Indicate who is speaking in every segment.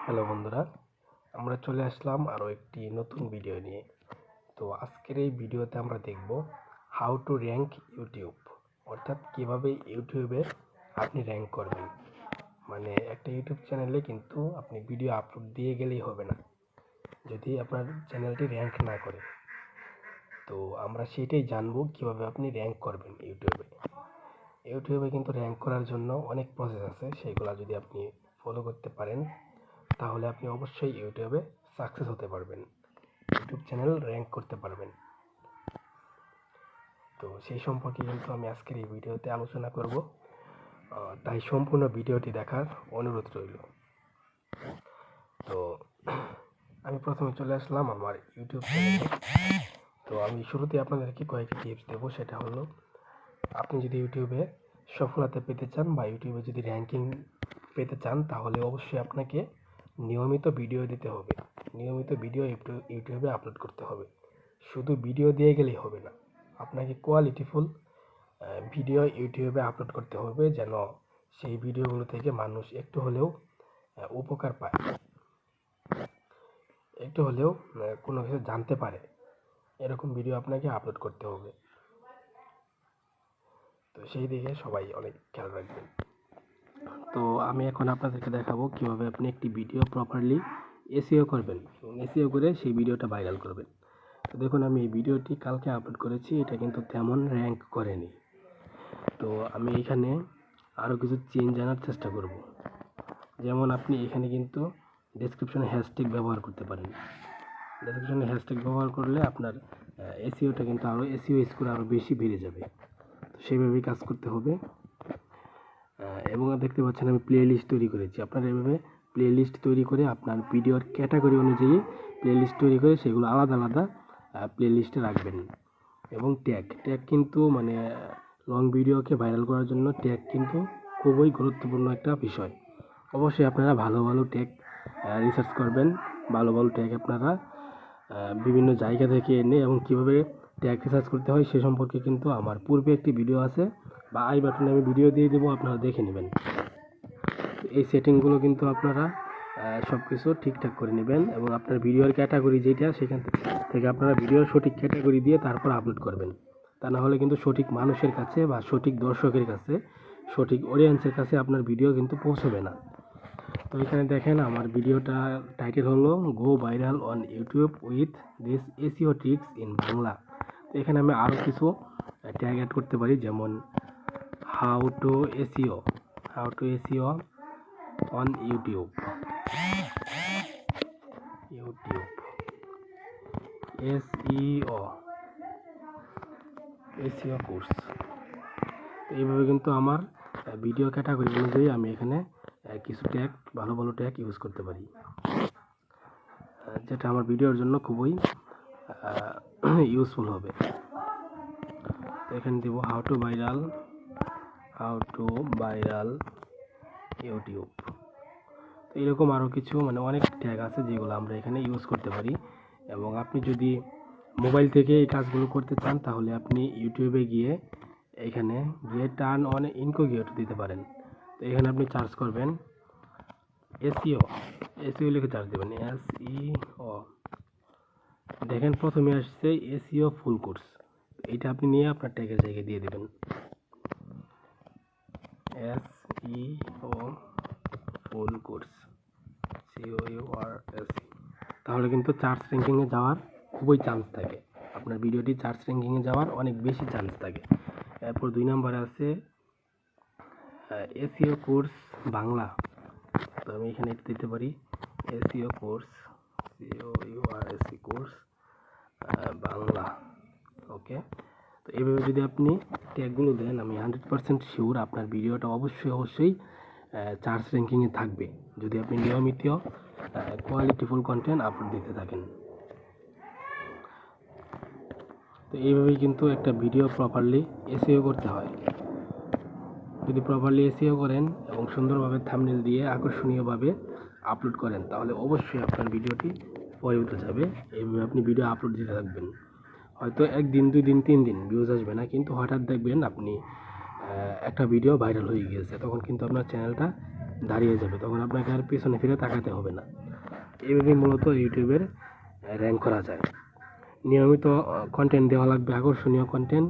Speaker 1: Hello বন্ধুরা, আমরা চলে আসলাম আরও একটি নতুন ভিডিও নিয়ে। তো আজকের এই ভিডিওতে আমরা দেখব হাউ টু র্যাঙ্ক ইউটিউব, অর্থাৎ কীভাবে ইউটিউবে আপনি র্যাঙ্ক করবেন। মানে একটা ইউটিউব চ্যানেলে কিন্তু আপনি ভিডিও আপলোড দিয়ে গেলেই হবে না যদি আপনার চ্যানেলটি র্যাঙ্ক না করে। তো আমরা সেটাই জানবো কীভাবে আপনি র্যাঙ্ক করবেন ইউটিউবে কিন্তু র্যাঙ্ক করার জন্য অনেক প্রসেস আছে, সেগুলো যদি আপনি ফলো করতে পারেন তাহলে আপনি অবশ্যই ইউটিউবে সাকসেস হতে পারবেন, ইউটিউব চ্যানেল র্যাঙ্ক করতে পারবেন। তো সেই সম্পর্কে কিন্তু আমি আজকের এই ভিডিওতে আলোচনা করব, তাই সম্পূর্ণ ভিডিওটি দেখার অনুরোধ রইল। তো আমি প্রথমে চলে আসলাম আমার ইউটিউব চ্যানেলে। তো আমি শুরুতে আপনাদেরকে কয়েকটি টিপস দেবো, সেটা হলো আপনি যদি ইউটিউবে সফলতা পেতে চান বা ইউটিউবে যদি র্যাঙ্কিং পেতে চান তাহলে অবশ্যই আপনাকে নিয়মিত ভিডিও দিতে হবে, নিয়মিত ভিডিও ইউটিউবে আপলোড করতে হবে। শুধু ভিডিও দিয়ে গেলেই হবে না, আপনাকে কোয়ালিটিফুল ভিডিও ইউটিউবে আপলোড করতে হবে, যেন সেই ভিডিওগুলো থেকে মানুষ একটু হলেও উপকার পায়, একটু হলেও কোনো কিছু জানতে পারে, এরকম ভিডিও আপনাকে আপলোড করতে হবে। তো সেই দিকে সবাই অনেক খেয়াল রাখবেন। তো আমি এখন আপনাদেরকে দেখাবো কীভাবে আপনি একটি ভিডিও প্রপারলি এসইও করবেন এবং এসইও করে সেই ভিডিওটা ভাইরাল করবেন। তো দেখুন, আমি এই ভিডিওটি কালকে আপলোড করেছি, এটা কিন্তু তেমন র্যাঙ্ক করেনি। তো আমি এখানে আরও কিছু চেঞ্জ আনার চেষ্টা করব। যেমন আপনি এখানে কিন্তু ডেসক্রিপশনে হ্যাশট্যাগ ব্যবহার করতে পারেন। ডেসক্রিপশনে হ্যাশট্যাগ ব্যবহার করলে আপনার এসইওটা কিন্তু আরও এসইও স্কোর আরও বেশি বেড়ে যাবে। তো সেইভাবেই কাজ করতে হবে। এবং দেখতে পাচ্ছেন আমি প্লে লিস্ট তৈরি করেছি। আপনারা এভাবে প্লে লিস্ট তৈরি করে আপনার ভিডিওর ক্যাটাগরি অনুযায়ী প্লে লিস্ট তৈরি করে সেগুলো আলাদা আলাদা প্লে লিস্টে রাখবেন। এবং ট্যাগ কিন্তু মানে লং ভিডিওকে ভাইরাল করার জন্য ট্যাগ কিন্তু খুবই গুরুত্বপূর্ণ একটা বিষয়। অবশ্যই আপনারা ভালো ভালো ট্যাগ রিসার্চ করবেন, ভালো ভালো ট্যাগ আপনারা বিভিন্ন জায়গা থেকে এনে এবং কীভাবে ট্যাগ রিসার্চ করতে হয় সে সম্পর্কে কিন্তু আমার পূর্বে একটি ভিডিও আছে, বা আই বাটনে আমি ভিডিও দিয়ে দেবো, আপনারা দেখে নেবেন। এই সেটিংগুলো কিন্তু আপনারা সব কিছু ঠিকঠাক করে নেবেন এবং আপনার ভিডিওর ক্যাটাগরি যেটা সেখান থেকে আপনারা ভিডিওর সঠিক ক্যাটাগরি দিয়ে তারপর আপলোড করবেন। তা না হলে কিন্তু সঠিক মানুষের কাছে বা সঠিক দর্শকের কাছে, সঠিক অডিয়েন্সের কাছে আপনার ভিডিও কিন্তু পৌঁছবে না। তো এখানে দেখেন আমার ভিডিওটা টাইটেল হলো গো viral on YouTube with this SEO tricks in Bangla. তো এখানে আমি আরও কিছু ট্যাগ অ্যাড করতে পারি, যেমন how to SEO on YouTube SEO course. এইভাবে কিন্তু আমার ভিডিও ক্যাটাগরি অনুযায়ী আমি এখানে কিছু ট্যাগ, ভালো ভালো ট্যাগ ইউজ করতে পারি, যেটা আমার ভিডিওর জন্য খুবই ইউজফুল হবে। এখানে দেব হাউ টু ভাইরাল ইউটিউব। তো এরকম আরও কিছু মানে অনেক ট্যাগ আছে যেগুলো আমরা এখানে ইউজ করতে পারি। এবং আপনি যদি মোবাইল থেকে এই কাজগুলো করতে চান তাহলে আপনি ইউটিউবে গিয়ে এখানে টার্ন অন ইনকোগেট দিতে পারেন। তো এখানে আপনি সার্চ করবেন এসইও লিখে সার্চ দেবেন এসইও। দেখেন প্রথমে আসছে এসইও ফুল কোর্স, এটা আপনি নিয়ে আপনার ট্যাগের জায়গায় দিয়ে দেবেন এসইও ফুল কোর্স COURS। তাহলে কিন্তু সার্চ র্যাঙ্কিংয়ে যাওয়ার খুবই চান্স থাকে, আপনার ভিডিওটি সার্চ র্যাঙ্কিংয়ে যাওয়ার অনেক বেশি চান্স থাকে। এরপর 2 নম্বরে আছে এসইও কোর্স বাংলা। তো আমি এখানে দিতে পারি এসইও কোর্স কোর্স বাংলা। ওকে, তো এইভাবে যদি আপনি ট্যাগগুলো দেন আমি 100% শিওর আপনার ভিডিওটা অবশ্যই সার্চ র্যাঙ্কিংয়ে থাকবে, যদি আপনি নিয়মিত কোয়ালিটিফুল কন্টেন্ট আপলোড দিতে থাকেন। তো এইভাবেই কিন্তু একটা ভিডিও প্রপারলি এসইও করতে হয়। যদি প্রপারলি এসইও করেন এবং সুন্দরভাবে থাম্বনেল দিয়ে আকর্ষণীয়ভাবে আপলোড করেন তাহলে অবশ্যই আপনার ভিডিওটি পরে উঠে যাবে। এইভাবে আপনি ভিডিও আপলোড দিতে থাকবেন। হয়তো 1 দিন 2 দিন 3 দিন ভিউজ আসবে না, কিন্তু হঠাৎ দেখবেন আপনি একটা ভিডিও ভাইরাল হয়ে গিয়েছে, তখন কিন্তু আপনার চ্যানেলটা দাঁড়িয়ে যাবে, তখন আপনাকে আর পিছনে ফিরে তাকাতে হবে না। এইভাবেই মূলত ইউটিউবের র্যাঙ্ক করা যায়। নিয়মিত কন্টেন্ট দেওয়া লাগবে, আকর্ষণীয় কন্টেন্ট,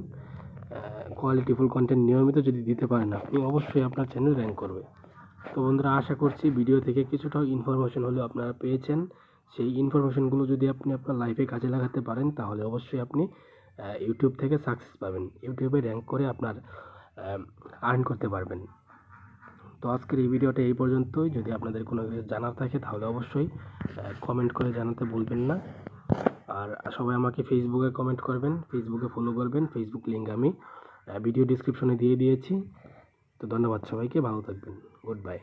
Speaker 1: কোয়ালিটিফুল কন্টেন্ট নিয়মিত যদি দিতে পারেন আপনি, অবশ্যই আপনার চ্যানেল র্যাঙ্ক করবে। তো বন্ধুরা, আশা করছি ভিডিও থেকে কিছুটা ইনফরমেশন হলেও আপনারা পেয়েছেন। সেই ইনফরমেশনগুলো যদি আপনি আপনার লাইফে কাজে লাগাতে পারেন, তাহলে অবশ্যই আপনি ইউটিউব থেকে সাকসেস পাবেন, ইউটিউবে র্যাঙ্ক করে আপনার আর্ন করতে পারবেন। তো আজকের এই ভিডিওটা এই পর্যন্তই। যদি আপনাদের কোনো কিছু জানার থাকে তাহলে অবশ্যই কমেন্ট করে জানাতে ভুলবেন না। আর সবাই আমাকে ফেসবুকে কমেন্ট করবেন, ফেসবুকে ফলো করবেন। ফেসবুক লিঙ্ক আমি ভিডিও ডিসক্রিপশনে দিয়ে দিয়েছি। তো ধন্যবাদ সবাইকে, ভালো থাকবেন, গুড বাই।